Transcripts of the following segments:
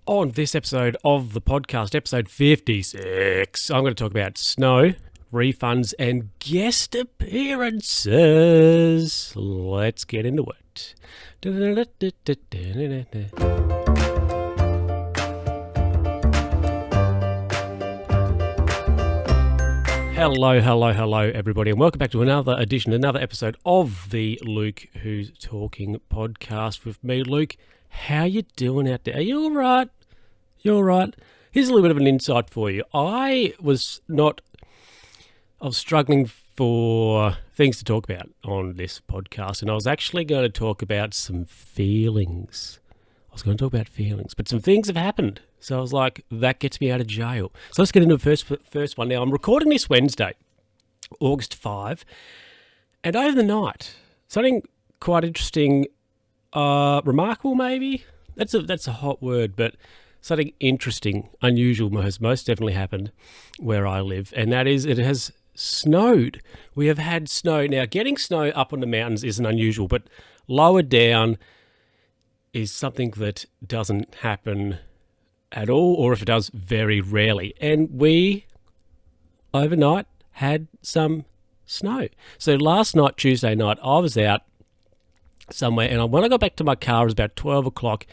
On this episode of the podcast, episode 56, I'm going to talk about snow, refunds, and guest appearances. Let's get into it. Hello, everybody, and welcome back to another episode of the Luke Who's Talking podcast with me, Luke. How you doing out there? Are you all right? You all right? Here's a little bit of an insight for you. I was struggling for things to talk about on this podcast, and I was actually going to talk about some feelings. But some things have happened. So I was like, that gets me out of jail. So let's get into the first one now. I'm recording this Wednesday, August 5, and over the night, something quite interesting, remarkable maybe? That's a hot word, but something interesting, unusual has most definitely happened where I live, and that is it has snowed. We have had snow. Now, getting snow up on the mountains isn't unusual, but lower down is something that doesn't happen at all, or if it does, very rarely. And we, overnight, had some snow. So last night, Tuesday night, I was out somewhere, and when I got back to my car, it was about 12 o'clock,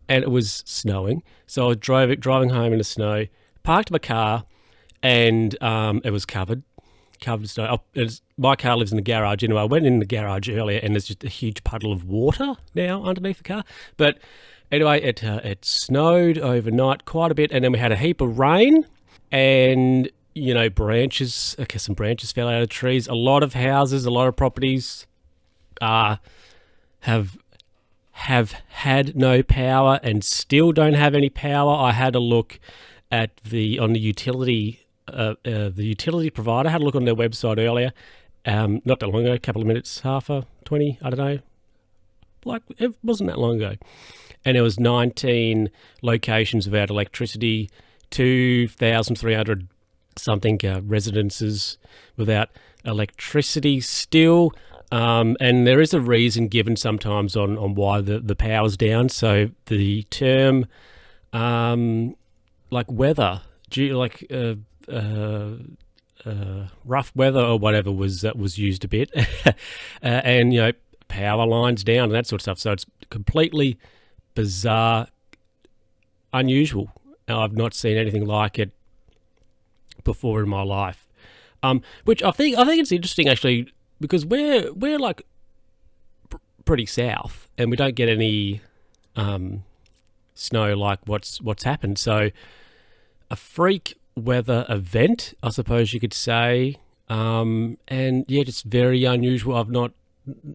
and it was snowing. So I was driving home in the snow, parked my car, and it was covered in snow. My car lives in the garage anyway. I went in the garage earlier, and there's just a huge puddle of water now underneath the car. But anyway, it snowed overnight quite a bit, and then we had a heap of rain, and some branches fell out of trees. A lot of houses, a lot of properties have had no power and still don't have any power. I had a look at the utility provider. I had a look on their website earlier, not that long ago, a couple of minutes, 20, I don't know. Like, it wasn't that long ago. And there was 19 locations without electricity, 2,300 something residences without electricity still. And there is a reason given sometimes on why the power's down. So the term like weather, rough weather or whatever was used a bit, and power lines down and that sort of stuff. So it's completely bizarre, unusual. I've not seen anything like it before in my life. Which I think it's interesting actually, because we're like pretty south, and we don't get any snow like what's happened. So a freak weather event, I suppose you could say, and yeah, just very unusual.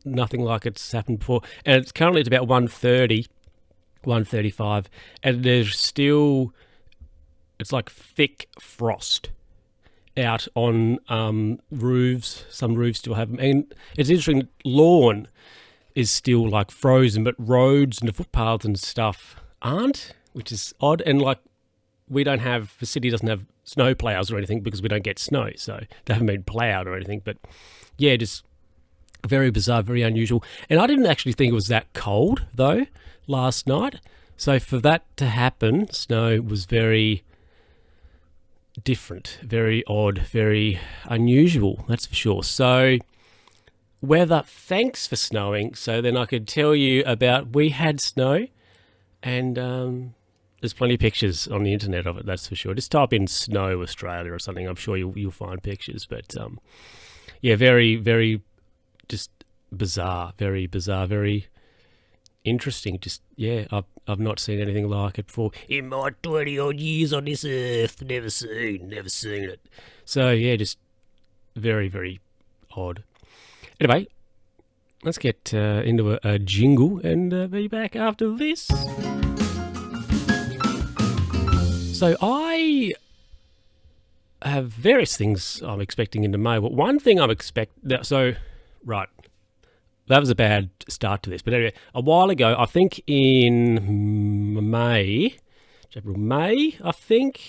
Nothing like it's happened before, and it's currently at about 1:35, and there's still, it's like thick frost out on roofs. Some roofs still have them, and it's interesting, lawn is still like frozen, but roads and the footpaths and stuff aren't, which is odd. And like, the city doesn't have snow plows or anything because we don't get snow, so they haven't been plowed or anything. But yeah, just very bizarre, very unusual. And I didn't actually think it was that cold though last night, so for that to happen, snow was very different, very odd, very unusual, that's for sure. So weather, thanks for snowing. So then I could tell you about, we had snow, and there's plenty of pictures on the internet of it, that's for sure. Just type in snow Australia or something, I'm sure you'll find pictures. But yeah, very, very just bizarre, very interesting. Just, yeah, I've not seen anything like it before in my 20 odd years on this earth. Never seen it. So yeah, just very, very odd. Anyway, let's get into a jingle and be back after this. So I have various things I'm expecting into May. But one thing right, that was a bad start to this. But anyway, a while ago, I think in May, I think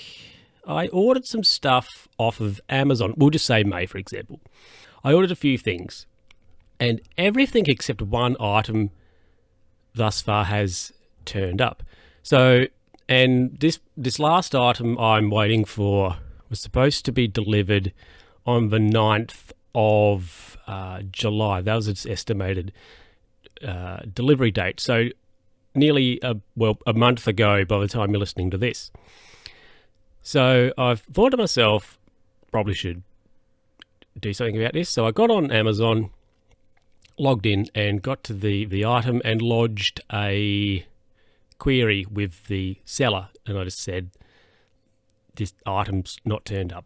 I ordered some stuff off of Amazon. We'll just say May, for example. I ordered a few things, and everything except one item thus far has turned up. So And this last item I'm waiting for was supposed to be delivered on the 9th of July. That was its estimated delivery date. So nearly a month ago by the time you're listening to this. So I've thought to myself, probably should do something about this. So I got on Amazon, logged in, and got to the item and lodged a query with the seller. And I just said, this item's not turned up.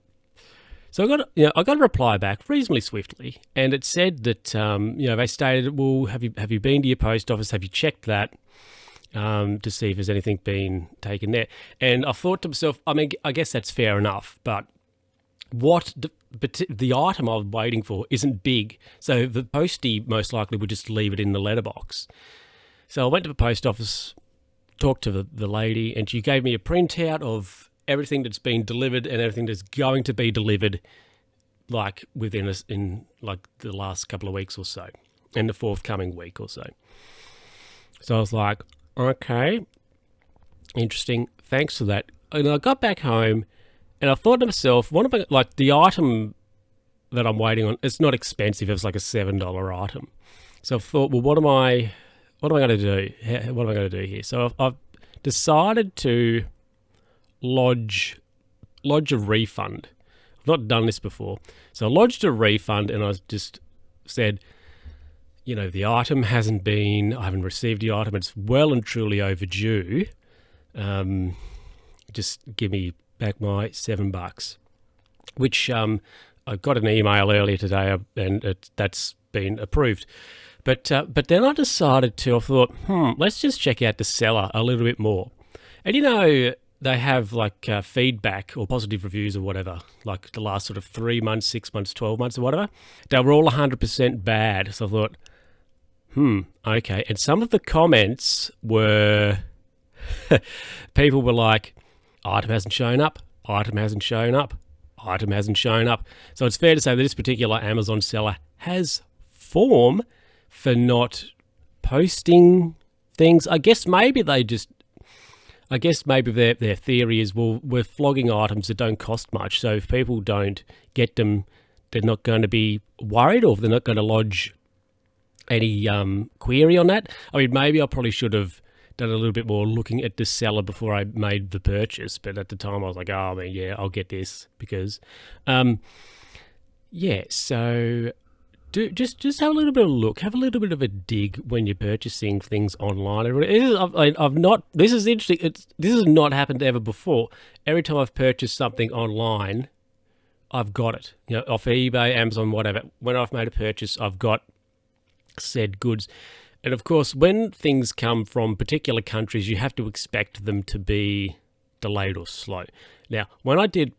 So I got a reply back reasonably swiftly, and it said that they stated, well, have you been to your post office? Have you checked that to see if there's anything been taken there? And I thought to myself, I mean, I guess that's fair enough, but the item I was waiting for isn't big, so the postie most likely would just leave it in the letterbox. So I went to the post office, talked to the lady, and she gave me a printout of everything that's been delivered and everything that's going to be delivered, like in the last couple of weeks or so, and the forthcoming week or so. So I was like, okay, interesting. Thanks for that. And I got back home, and I thought to myself, the item that I'm waiting on, it's not expensive. It was like a $7 item. So I thought, well, what am I going to do? What am I going to do here? So I've decided to lodge a refund. I've not done this before. So I lodged a refund, and I just said, the item I haven't received the item. It's well and truly overdue. Just give me back my $7, which I got an email earlier today, and that's been approved. But then I thought, let's just check out the seller a little bit more. And they have feedback or positive reviews or whatever, like the last sort of 3 months, 6 months, 12 months or whatever. They were all 100% bad. So I thought, okay. And some of the comments were, people were like, item hasn't shown up, item hasn't shown up, item hasn't shown up. So it's fair to say that this particular Amazon seller has form for not posting things. I guess maybe their theory is, well, we're flogging items that don't cost much, so if people don't get them, they're not going to be worried, or they're not going to lodge any query on that. I mean, maybe I probably should have done a little bit more looking at the seller before I made the purchase, but at the time I was like, I'll get this because, so just have a little bit of a look, have a little bit of a dig when you're purchasing things online. This is interesting. This has not happened ever before. Every time I've purchased something online, I've got it. Off eBay, Amazon, whatever. When I've made a purchase, I've got said goods. And of course, when things come from particular countries, you have to expect them to be delayed or slow. Now, when I did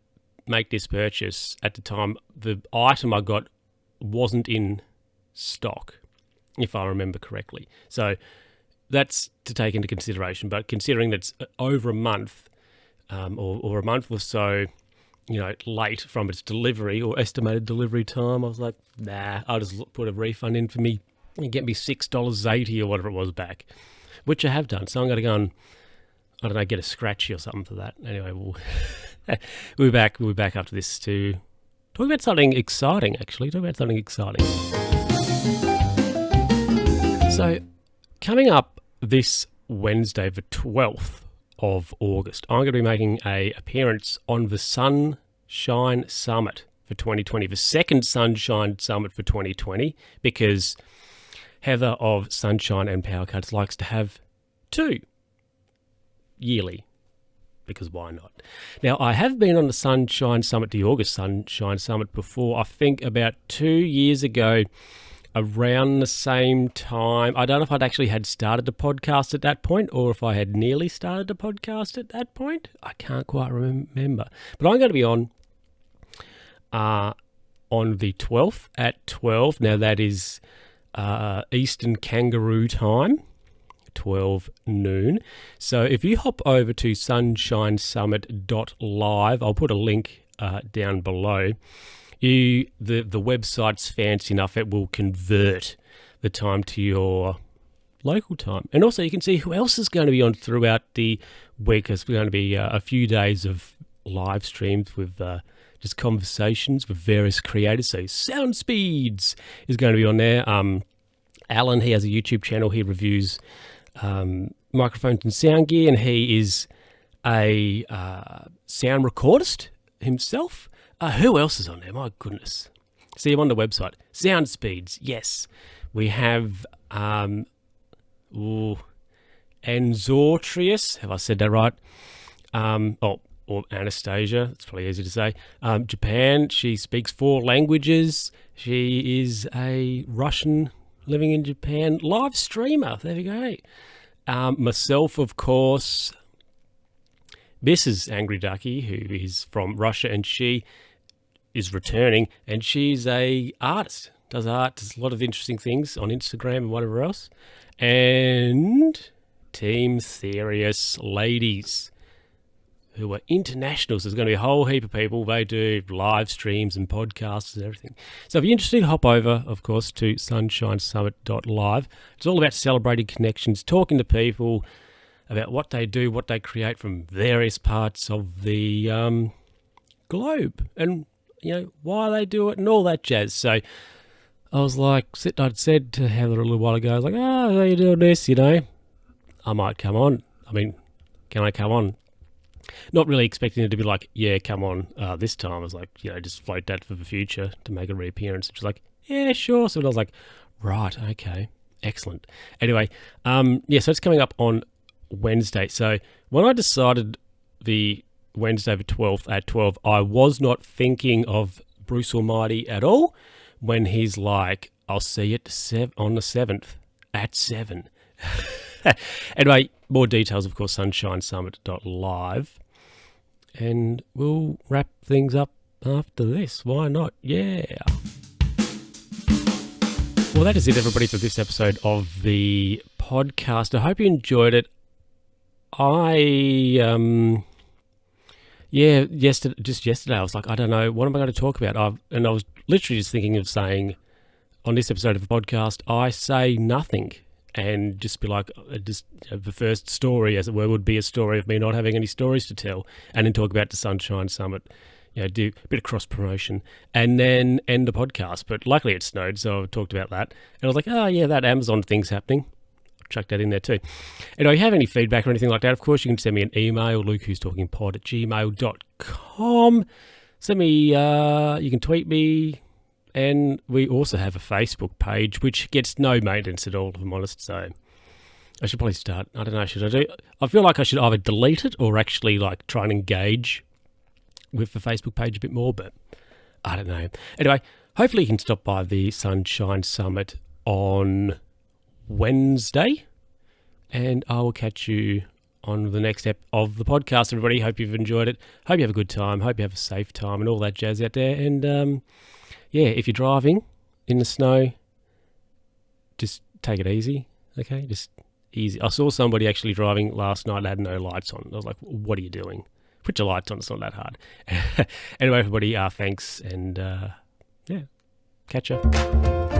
make this purchase at the time, the item I got wasn't in stock, if I remember correctly. So that's to take into consideration. But considering that's over a month or a month or so, late from its delivery or estimated delivery time, I was like, nah, I'll just put a refund in for me and get me $6.80 or whatever it was back, which I have done. So I'm going to go and, I don't know, get a scratchy or something for that. Anyway, we'll be back after this to talk about something exciting, actually. So coming up this Wednesday, the 12th of August, I'm going to be making an appearance on the Sunshine Summit for 2020, the second Sunshine Summit for 2020, because Heather of Sunshine and Power Cuts likes to have two yearly, because why not? Now, I have been on the Sunshine Summit, the August Sunshine Summit before, I think about 2 years ago, around the same time. I don't know if I'd actually had started the podcast at that point or if I had nearly started the podcast at that point. I can't quite remember. But I'm going to be on the 12th at 12. Now, that is Eastern Kangaroo time, 12 noon. So if you hop over to sunshinesummit.live, I'll put a link down below. The website's fancy enough, it will convert the time to your local time. And also you can see who else is going to be on throughout the week is going to be a few days of live streams with just conversations with various creators. So Sound Speeds is going to be on there. Alan, he has a YouTube channel. He reviews microphones and sound gear, and he is a sound recordist himself. Who else is on there? My goodness. See him on the website. Sound Speeds, yes. We have Anzortrius, have I said that right? Or Anastasia, it's probably easy to say. Japan, she speaks 4 languages. She is a Russian living in Japan. Live streamer, there we go. Myself, of course, Mrs. Angry Ducky, who is from Russia, and she is returning, and she's a artist, does art, does a lot of interesting things on Instagram and whatever else. And Team Serious Ladies, who are internationals. There's going to be a whole heap of people. They do live streams and podcasts and everything. So if you're interested, hop over, of course, to sunshinesummit.live. It's all about celebrating connections, talking to people about what they do, what they create from various parts of the globe, and why they do it and all that jazz. So I was like, I'd said to Heather a little while ago, I was like, how are you doing this? I might come on. I mean, can I come on? Not really expecting it to be like, yeah, come on this time. I was like, just float that for the future to make a reappearance. She was like, yeah, sure. So I was like, right, okay, excellent. Anyway, so it's coming up on Wednesday. So when I decided the Wednesday the 12th at 12, I was not thinking of Bruce Almighty at all when he's like, I'll see you on the 7th at 7. Anyway, more details, of course, sunshinesummit.live. And we'll wrap things up after this. Why not? Yeah. Well, that is it, everybody, for this episode of the podcast. I hope you enjoyed it. Yesterday, I was like, I don't know, what am I going to talk about? And I was literally just thinking of saying, on this episode of the podcast, I say nothing. And just be like, the first story, as it were, would be a story of me not having any stories to tell, and then talk about the Sunshine Summit, do a bit of cross-promotion, and then end the podcast. But luckily it snowed, so I talked about that. And I was like, oh, yeah, that Amazon thing's happening. I'll chuck that in there too. Anyway, if you have any feedback or anything like that, of course, you can send me an email, lukewhostalkingpod@gmail.com. Send me, you can tweet me. And we also have a Facebook page, which gets no maintenance at all, if I'm honest. So I should probably start. I don't know. I feel like I should either delete it or actually try and engage with the Facebook page a bit more, but I don't know. Anyway, hopefully you can stop by the Sunshine Summit on Wednesday, and I will catch you on the next step of the podcast, everybody. Hope you've enjoyed it. Hope you have a good time. Hope you have a safe time and all that jazz out there. And if you're driving in the snow, just take it easy, okay? Just easy. I saw somebody actually driving last night that had no lights on. I was like, what are you doing? Put your lights on. It's not that hard. Anyway, everybody, thanks. And, catch ya.